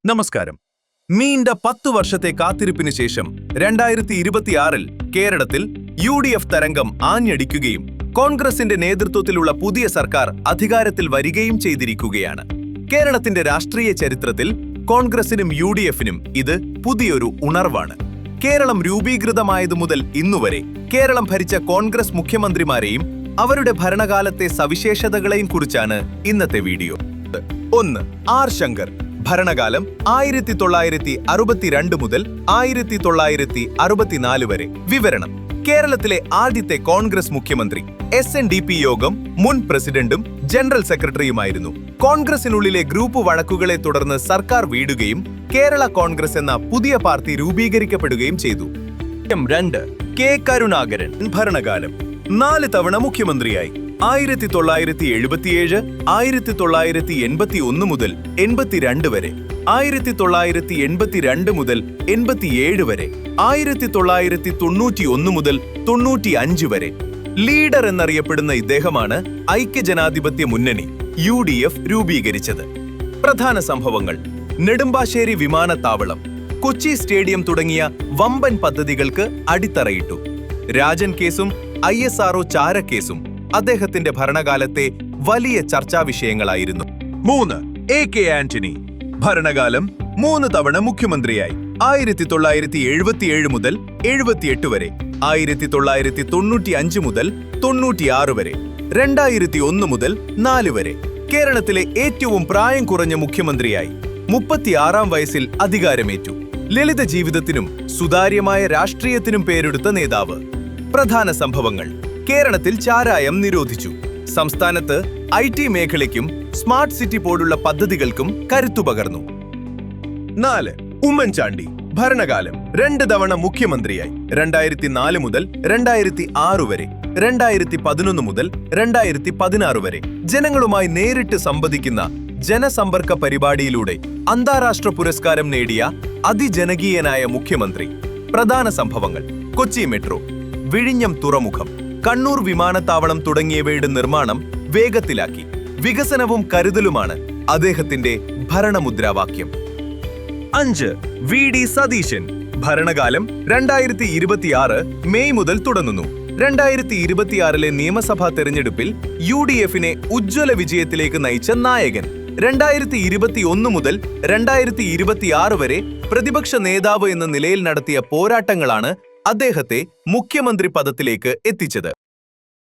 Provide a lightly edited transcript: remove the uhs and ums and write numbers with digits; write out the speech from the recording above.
നമസ്കാരം. നീണ്ട 10 വർഷത്തെ കാത്തിരിപ്പിന് ശേഷം 2026-ൽ കേരളത്തിൽ UDF തരംഗം ആഞ്ഞടിക്കുകയും കോൺഗ്രസിന്റെ നേതൃത്വത്തിലുള്ള പുതിയ സർക്കാർ അധികാരത്തിൽ വരികയും ചെയ്തിരിക്കുകയാണ്. കേരളത്തിന്റെ രാഷ്ട്രീയ ചരിത്രത്തിൽ കോൺഗ്രസിനും UDFനും ഇത് പുതിയൊരു ഉണർവാണ്. കേരളം രൂപീകൃതമായതു മുതൽ ഇന്നുവരെ കേരളം ഭരിച്ച കോൺഗ്രസ് മുഖ്യമന്ത്രിമാരെയും അവരുടെ ഭരണകാലത്തെ സവിശേഷതകളെയും കുറിച്ചാണ് ഇന്നത്തെ വീഡിയോ. 1. ആർ ശങ്കർ. ഭരണകാലം 1962 മുതൽ 1964 വരെ. വിവരണം: കേരളത്തിലെ ആദ്യത്തെ കോൺഗ്രസ് മുഖ്യമന്ത്രി, SNDP യോഗം മുൻ പ്രസിഡന്റും ജനറൽ സെക്രട്ടറിയുമായിരുന്നു. കോൺഗ്രസിനുള്ളിലെ ഗ്രൂപ്പ് വഴക്കുകളെ തുടർന്ന് സർക്കാർ വീഴുകയും കേരള കോൺഗ്രസ് എന്ന പുതിയ പാർട്ടി രൂപീകരിക്കപ്പെടുകയും ചെയ്തു. 2. കെ കരുണാകരൻ. ഭരണകാലം 4 തവണ മുഖ്യമന്ത്രിയായി. 1977, 1981 മുതൽ 82 വരെ, 1982 മുതൽ 87 വരെ, 1991 മുതൽ 95 വരെ. ലീഡർ എന്നറിയപ്പെടുന്ന ഇദ്ദേഹമാണ് ഐക്യജനാധിപത്യ മുന്നണി UDF രൂപീകരിച്ചത്. പ്രധാന സംഭവങ്ങൾ: നെടുമ്പാശ്ശേരി വിമാനത്താവളം, കൊച്ചി സ്റ്റേഡിയം തുടങ്ങിയ വമ്പൻ പദ്ധതികൾക്ക് അടിത്തറയിട്ടു. രാജൻ കേസും ISRO ചാരക്കേസും അദ്ദേഹത്തിന്റെ ഭരണകാലത്തെ വലിയ ചർച്ചാ വിഷയങ്ങളായിരുന്നു. 3. AK ആന്റണി. ഭരണകാലം 3 തവണ മുഖ്യമന്ത്രിയായി. 1977 മുതൽ 78 വരെ, 1995 മുതൽ 96 വരെ, 2001 മുതൽ 4 വരെ. കേരളത്തിലെ ഏറ്റവും പ്രായം കുറഞ്ഞ മുഖ്യമന്ത്രിയായി. 36-ാം വയസ്സിൽ അധികാരമേറ്റു. ലളിത ജീവിതത്തിനും സുതാര്യമായ രാഷ്ട്രീയത്തിനും പേരെടുത്ത നേതാവ്. പ്രധാന സംഭവങ്ങൾ: കേരളത്തിൽ ചാരായം നിരോധിച്ചു. സംസ്ഥാനത്ത് IT മേഖലയ്ക്കും സ്മാർട്ട് സിറ്റി പോലുള്ള പദ്ധതികൾക്കും കരുത്തു പകർന്നു. 4. ഉമ്മൻചാണ്ടി. ഭരണകാലം 2 തവണ മുഖ്യമന്ത്രിയായി. 2004 മുതൽ 2006 വരെ, 2011 മുതൽ 2016 വരെ. ജനങ്ങളുമായി നേരിട്ട് സംവദിക്കുന്ന ജനസമ്പർക്ക പരിപാടിയിലൂടെ അന്താരാഷ്ട്ര പുരസ്കാരം നേടിയ അതിജനകീയനായ മുഖ്യമന്ത്രി. പ്രധാന സംഭവങ്ങൾ: കൊച്ചി മെട്രോ, വിഴിഞ്ഞം തുറമുഖം, കണ്ണൂർ വിമാനത്താവളം തുടങ്ങിയവയുടെ നിർമ്മാണം വേഗത്തിലാക്കി. വികസനവും കരുതലുമാണ് അദ്ദേഹത്തിന്റെ ഭരണമുദ്രാവാക്യം. 5. VD സതീശൻ. ഭരണകാലം 2026 മെയ് മുതൽ തുടങ്ങുന്നു. 2026-ലെ നിയമസഭാ തെരഞ്ഞെടുപ്പിൽ UDFനെ ഉജ്ജ്വല വിജയത്തിലേക്ക് നയിച്ച നായകൻ. 2021 മുതൽ 2026 വരെ പ്രതിപക്ഷ നേതാവ് എന്ന നിലയിൽ നടത്തിയ പോരാട്ടങ്ങളാണ് അദ്ദേഹത്തെ മുഖ്യമന്ത്രി പദത്തിലേക്ക് എത്തിച്ചത്.